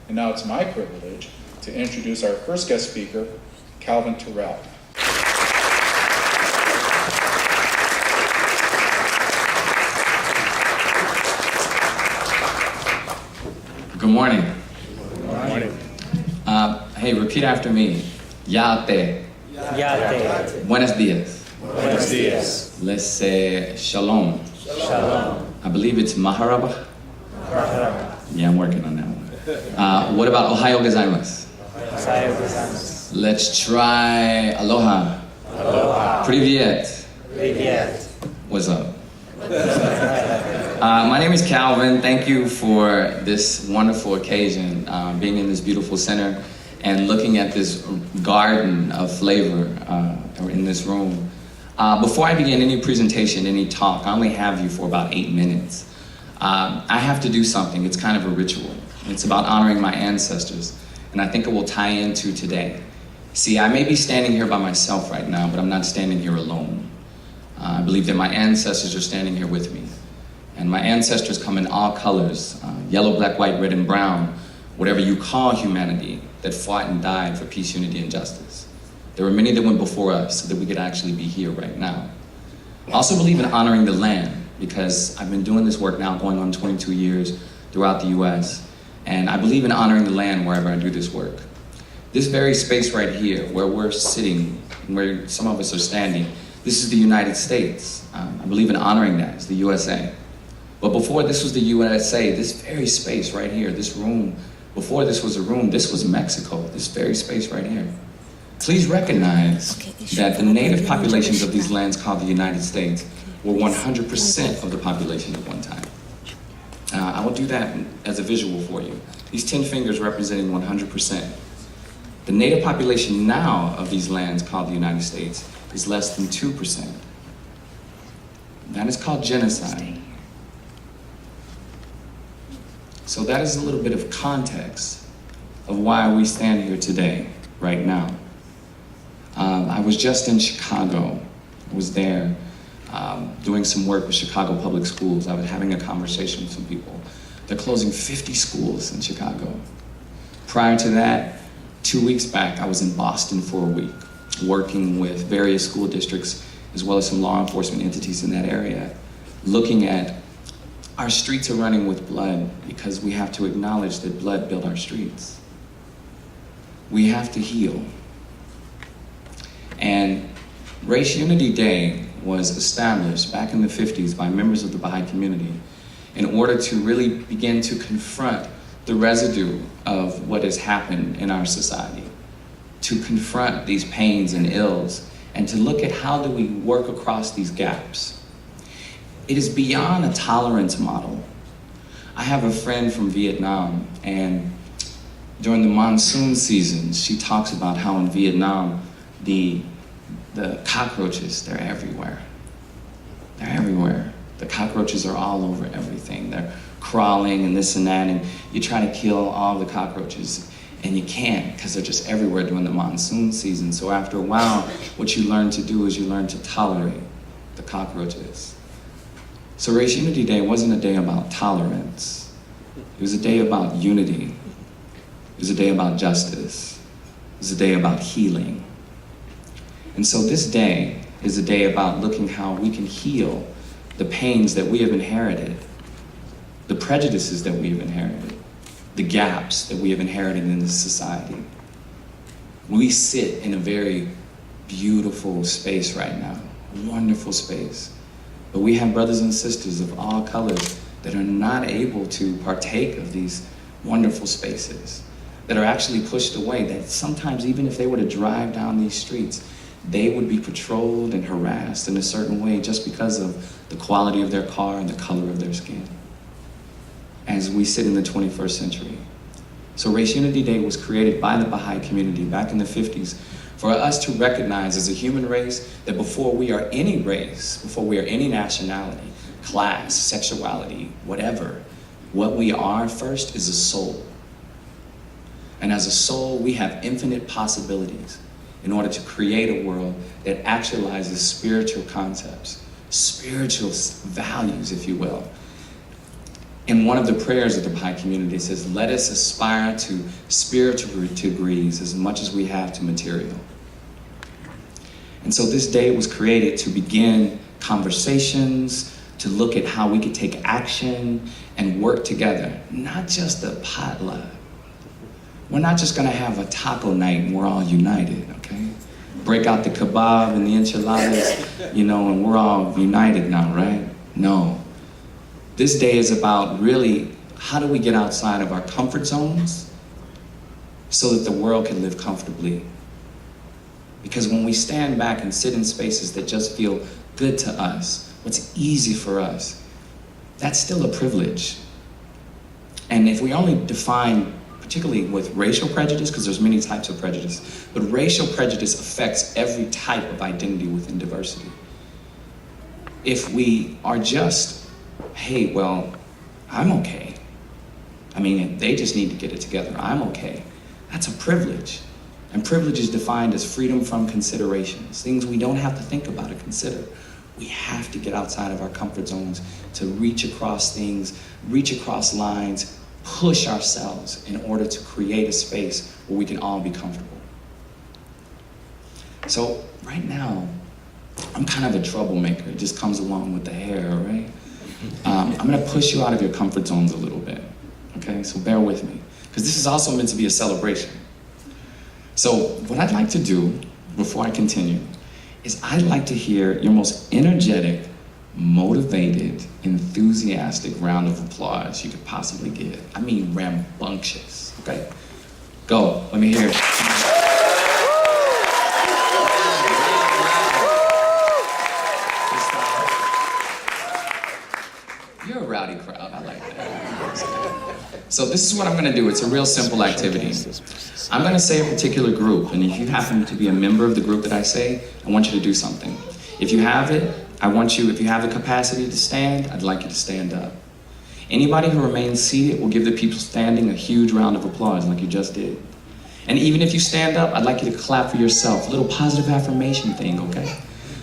And now it's my privilege to introduce our first guest speaker, Calvin Terrell. Good morning. Good morning. Hey, repeat after me. Yate. Yate. Buenos dias. Buenos dias. Let's say shalom. Shalom. I believe it's maharaba. Yeah, I'm working on that one. What about ohayo gozaimasu? Let's try aloha. Aloha. Privyet. Privyet. What's up? My name is Calvin. Thank you for this wonderful occasion, being in this beautiful center and looking at this garden of flavor in this room. Before I begin any presentation, any talk, I only have you for about 8 minutes. I have to do something. It's kind of a ritual. It's about honoring my ancestors, and I think it will tie into today. See, I may be standing here by myself right now, but I'm not standing here alone. I believe that my ancestors are standing here with me. And my ancestors come in all colors, yellow, black, white, red, and brown, whatever you call humanity, that fought and died for peace, unity, and justice. There were many that went before us so that we could actually be here right now. I also believe in honoring the land, because I've been doing this work now going on 22 years throughout the US, and I believe in honoring the land wherever I do this work. This very space right here, where we're sitting, where some of us are standing, this is the United States. I believe in honoring that. It's the USA. But before this was the USA, this very space right here, this room, before this was a room, this was Mexico, this very space right here. Please recognize that the native populations of these lands called the United States were 100% of the population at one time. I will do that as a visual for you. These 10 fingers representing 100%. The native population now of these lands called the United States is less than 2%. That is called genocide. So that is a little bit of context of why we stand here today, right now. I was just in Chicago. I was there doing some work with Chicago Public Schools. I was having a conversation with some people. They're closing 50 schools in Chicago. Prior to that, 2 weeks back, I was in Boston for a week, working with various school districts as well as some law enforcement entities in that area, looking at our streets are running with blood because we have to acknowledge that blood built our streets. We have to heal. And Race Unity Day was established back in the 50s by members of the Baha'i community in order to really begin to confront the residue of what has happened in our society, to confront these pains and ills, and to look at how do we work across these gaps. It is beyond a tolerance model. I have a friend from Vietnam, and during the monsoon season, she talks about how in Vietnam, the cockroaches, they're everywhere. They're everywhere. The cockroaches are all over everything. They're crawling and this and that, and you try to kill all the cockroaches, and you can't because they're just everywhere during the monsoon season. So after a while, what you learn to do is you learn to tolerate the cockroaches. So Race Unity Day wasn't a day about tolerance. It was a day about unity. It was a day about justice. It was a day about healing. And so this day is a day about looking how we can heal the pains that we have inherited, the prejudices that we have inherited, the gaps that we have inherited in this society. We sit in a very beautiful space right now, a wonderful space. But we have brothers and sisters of all colors that are not able to partake of these wonderful spaces, that are actually pushed away, that sometimes even if they were to drive down these streets, they would be patrolled and harassed in a certain way just because of the quality of their car and the color of their skin. As we sit in the 21st century. So Race Unity Day was created by the Baha'i community back in the 50s for us to recognize as a human race that before we are any race, before we are any nationality, class, sexuality, whatever, what we are first is a soul. And as a soul, we have infinite possibilities in order to create a world that actualizes spiritual concepts, spiritual values, if you will. in one of the prayers of the Baha'i community, it says, let us aspire to spiritual degrees as much as we have to material. And so this day was created to begin conversations, to look at how we could take action and work together, not just a potluck. We're not just gonna have a taco night and we're all united, okay? Break out the kebab and the enchiladas, you know, and we're all united now, right? No. This day is about really, how do we get outside of our comfort zones so that the world can live comfortably? Because when we stand back and sit in spaces that just feel good to us, what's easy for us, that's still a privilege. And if we only define, particularly with racial prejudice, because there's many types of prejudice, but racial prejudice affects every type of identity within diversity. If we are just, hey, well, I'm okay. I mean, they just need to get it together. I'm okay. That's a privilege. And privilege is defined as freedom from considerations, things we don't have to think about or consider. We have to get outside of our comfort zones to reach across things, reach across lines, push ourselves in order to create a space where we can all be comfortable. So right now, I'm kind of a troublemaker. It just comes along with the hair, right? I'm gonna push you out of your comfort zones a little bit, okay? So bear with me, because this is also meant to be a celebration. So what I'd like to do, before I continue, is I'd like to hear your most energetic, motivated, enthusiastic round of applause you could possibly give. I mean rambunctious, okay? Go, let me hear it. You're a rowdy crowd, I like that. So this is what I'm gonna do. It's a real simple activity. I'm gonna say a particular group, and if you happen to be a member of the group that I say, I want you to do something. If you have it, if you have the capacity to stand, I'd like you to stand up. Anybody who remains seated will give the people standing a huge round of applause like you just did. And even if you stand up, I'd like you to clap for yourself, a little positive affirmation thing, okay?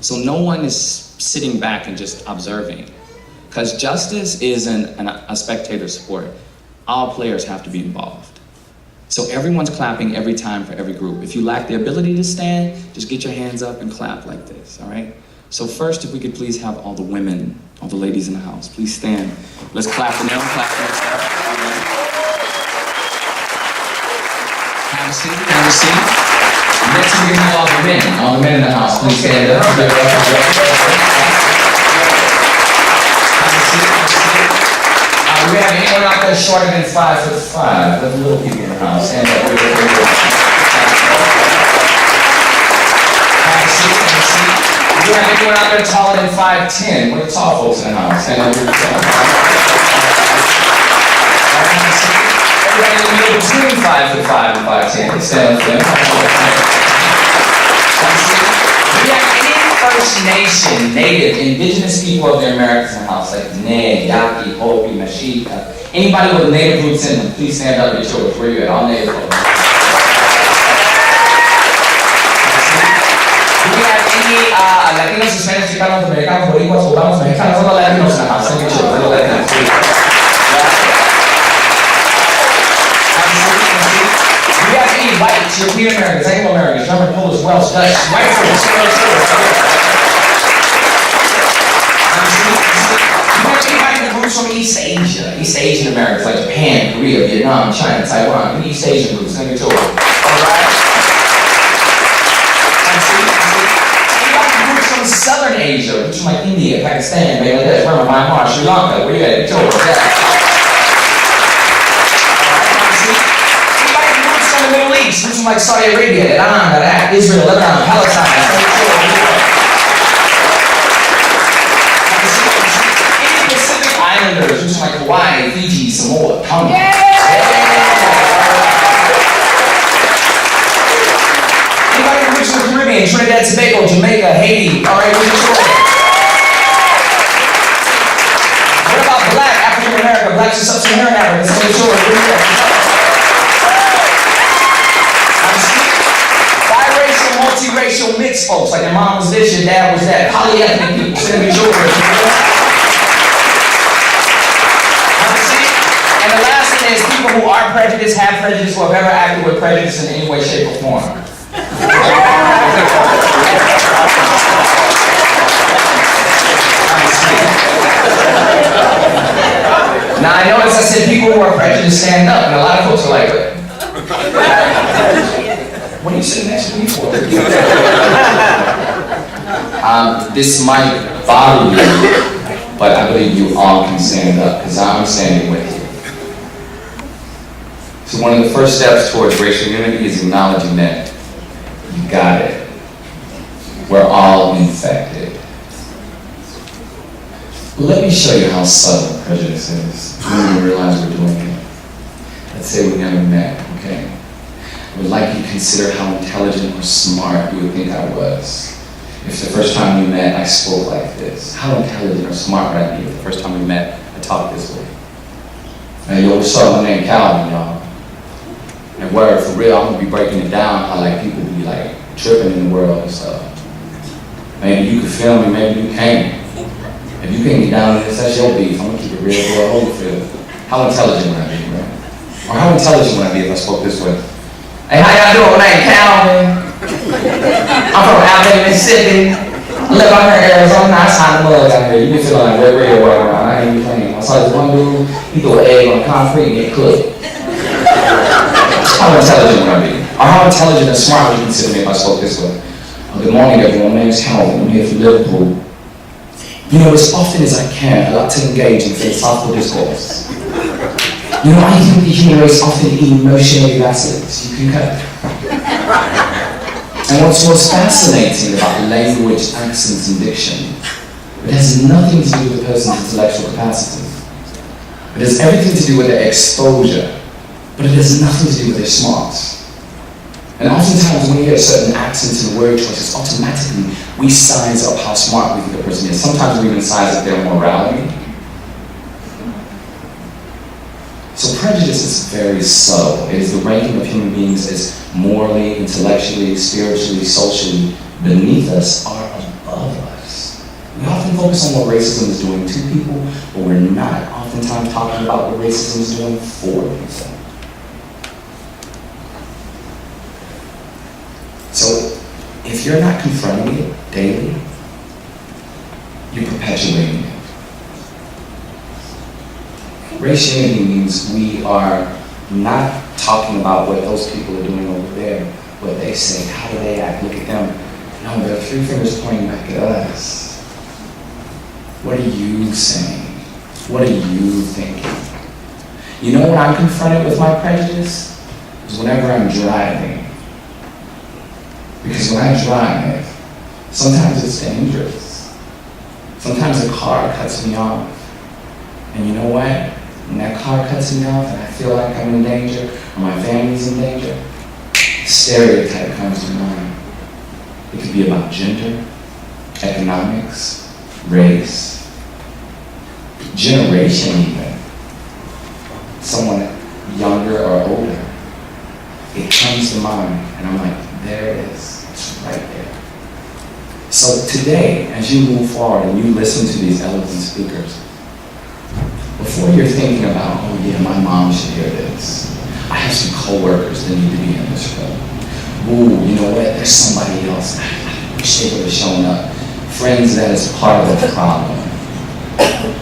So no one is sitting back and just observing. Because justice isn't a spectator sport. All players have to be involved. So everyone's clapping every time for every group. If you lack the ability to stand, just get your hands up and clap like this, all right? So first, if we could please have all the women, all the ladies in the house, please stand. Let's clap for them, clap for yourself. Have a seat, have a seat. Next we have all the men in the house, please stand up. Have a seat, have a seat. We have anyone out there shorter than 5'5"? The little people in the house, stand up. Have a seat, have a seat. We have anyone out there taller than 5'10"? What are the tall folks in the house? Stand up. Everybody in the middle between 5'5" and 5'10", stand up there. We have any First Nation, Native, Indigenous people of the Americas in the house, like Ne, Yaqui, Hopi, Mashika. Anybody with Native roots in them, please stand up at yours. Where you at? All Native folks. Do we have any Latinos, Hispanics, Chicanos, Americanos, Boricuas, Cubanos, Mexicanos? All the Latinos in the house. Stand at yours. All the Latinos, please. Do we have any whites, European Americans, Anglo-Americans, German, Polish, Welsh, Dutch, white folks? From East Asia, East Asian Americans like Japan, Korea, Vietnam, China, Taiwan, any East Asian groups, stand at yours. Alright? Anybody groups from Southern Asia, groups from like India, Pakistan, Bangladesh, Burma, Myanmar, Sri Lanka, where you at? Yours. Anybody groups from the Middle East, groups from like Saudi Arabia, Iran, Iraq, Israel, Lebanon, Palestine, stand at yours. Islanders, just like Hawaii, Fiji, Samoa, Tonga. Yeah! Anybody from the Caribbean, Trinidad, Tobago, Jamaica, Haiti, all right, where's your What about black, African American, blacks and sub-Saharan Africans? Stand at yours. Biracial, multiracial, mixed folks, like your mom was this, your dad was that. Polyethnic people, stand at yours. And the last thing is people who are prejudiced, have prejudice, or have ever acted with prejudice in any way, shape, or form. Now I notice I said people who are prejudiced stand up, and a lot of folks are like, what are you sitting next to me for? This might bother you, but I believe you all can stand up, because I'm standing with you. So one of the first steps towards racial unity is acknowledging that you got it. We're all infected. Let me show you how subtle prejudice is. You don't even realize we're doing it. Let's say we never met, okay? I would like you to consider how intelligent or smart you would think I was. If the first time we met, I spoke like this. How intelligent or smart would I be if the first time we met, I talked this way? Hey, yo, what's up? My name Calvin, y'all. And word, for real, I'm gonna be breaking it down how like people be like tripping in the world and stuff. Maybe you could feel me, maybe you can't. If you can't get down with this, that's your beef. I'm gonna keep it real for a whole feel. How intelligent would I be, right? Or how intelligent would I be if I spoke this way? Hey, how y'all doing? My name Calvin. I'm from Alabama, Mississippi. I live out here in Arizona. It's hot mud out here. You can feel like red right around. I ain't even playing. I saw this one dude, he threw an egg on concrete and get cooked. How intelligent would I be? Or how intelligent and smart would you consider me if I spoke this way? Good morning, everyone. My name is Calvin. I'm here from Liverpool. You know, as often as I can, I like to engage in philosophical discourse. You know, I think the human race often emotionally vacillates. You concur? And what's most fascinating about language, accents, and diction, it has nothing to do with the person's intellectual capacity. It has everything to do with their exposure, but it has nothing to do with their smarts. And oftentimes when we hear certain accents and word choices, automatically we size up how smart we think a person is. Sometimes we even size up their morality. So prejudice is very subtle. It is the ranking of human beings as morally, intellectually, spiritually, socially beneath us or above us. We often focus on what racism is doing to people, but we're not oftentimes talking about what racism is doing for people. So, if you're not confronting it daily, you're perpetuating it. Racial unity means we are not talking about what those people are doing over there, what they say, how do they act, look at them. No, there are three fingers pointing back at us. What are you saying? What are you thinking? You know when I'm confronted with my prejudice? Is whenever I'm driving. Because when I drive, sometimes it's dangerous. Sometimes a car cuts me off. And you know what? When that car cuts me off and I feel like I'm in danger, or my family's in danger, a stereotype comes to mind. It could be about gender, economics, race, generation even. Someone younger or older. It comes to mind and I'm like, there it is. It's right there. So today, as you move forward and you listen to these eloquent speakers, before you're thinking about, oh yeah, my mom should hear this. I have some coworkers that need to be in this room. Ooh, you know what? There's somebody else. I wish they would have shown up. Friends, that is part of the problem.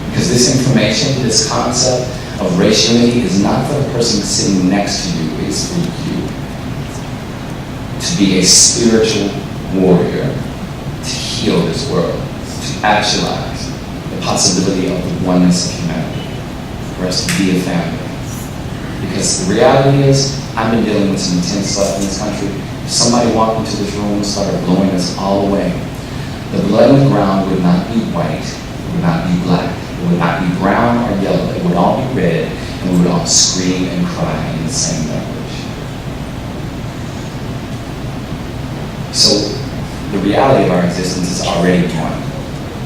Because this information, this concept of racial unity is not for the person sitting next to you, it's for you. To be a spiritual warrior, to heal this world, to actualize the possibility of the oneness of humanity, for us to be a family. Because the reality is, I've been dealing with some intense stuff in this country. If somebody walked into this room and started blowing us all away, the blood on the ground would not be white, it would not be black, it would not be brown or yellow, it would all be red, and we would all scream and cry in the same language. So the reality of our existence is already one.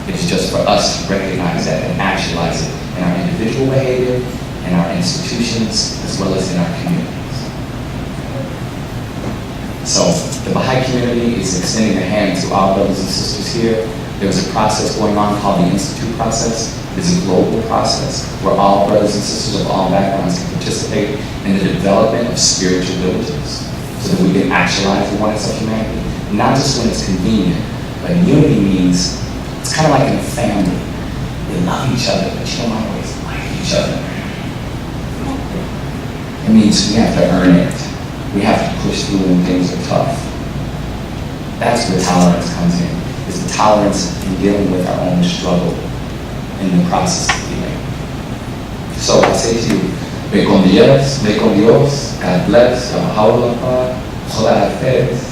It's just for us to recognize that and actualize it in our individual behavior, in our institutions, as well as in our communities. So the Baha'i community is extending a hand to our brothers and sisters here. There was a process going on called the Institute process. is a global process where all brothers and sisters of all backgrounds can participate in the development of spiritual villages so that we can actualize the oneness of humanity, not just when it's convenient, but unity means it's kind of like in a family. We love each other, but you don't always like each other. It means we have to earn it. We have to push through when things are tough. That's where tolerance comes in. It's the tolerance in dealing with our own struggle in the process of healing. So I say to you, ve con Dios, God bless, Yahweh, Chola Fez.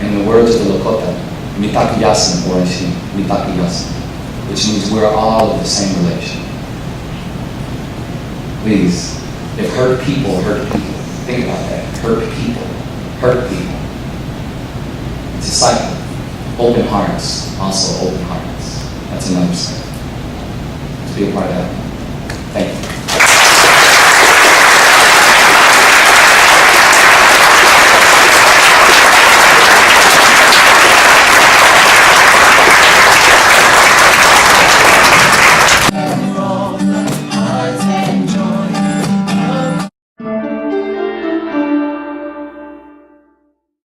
In the words of the Lakota, Mitaki Yasin, or Mitaki Yasin, which means we're all of the same relation. Please, if hurt people, think about that. Hurt people. It's a cycle. Open hearts, also open hearts. That's another step. Let's be a part of that. Thank you.